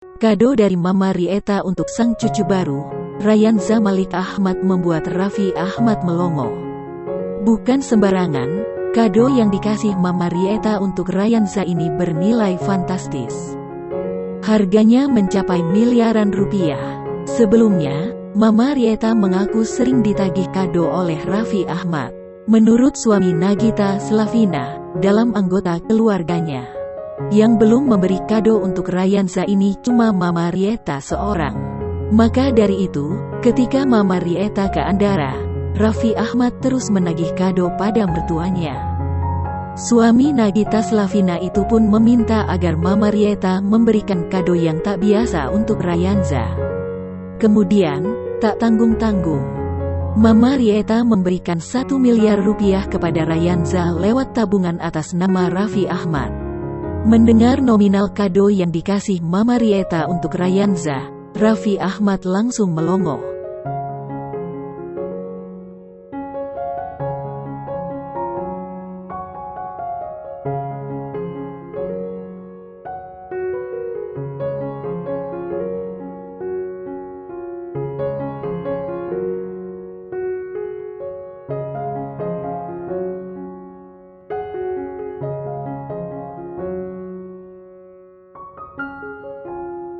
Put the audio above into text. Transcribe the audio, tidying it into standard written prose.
Kado dari Mama Rieta untuk sang cucu baru, Rayanza Malik Ahmad, membuat Raffi Ahmad melongo. Bukan sembarangan, kado yang dikasih Mama Rieta untuk Rayanza ini bernilai fantastis. Harganya mencapai miliaran rupiah. Sebelumnya, Mama Rieta mengaku sering ditagih kado oleh Raffi Ahmad. Menurut suami Nagita Slavina, dalam anggota keluarganya yang belum memberi kado untuk Rayanza ini cuma Mama Rieta seorang. Maka dari itu, ketika Mama Rieta ke Andara, Raffi Ahmad terus menagih kado pada mertuanya. Suami Nagita Slavina itu pun meminta agar Mama Rieta memberikan kado yang tak biasa untuk Rayanza. Kemudian, tak tanggung-tanggung, Mama Rieta memberikan 1 miliar rupiah kepada Rayanza lewat tabungan atas nama Raffi Ahmad. Mendengar nominal kado yang dikasih Mama Rieta untuk Rayanza, Raffi Ahmad langsung melongo.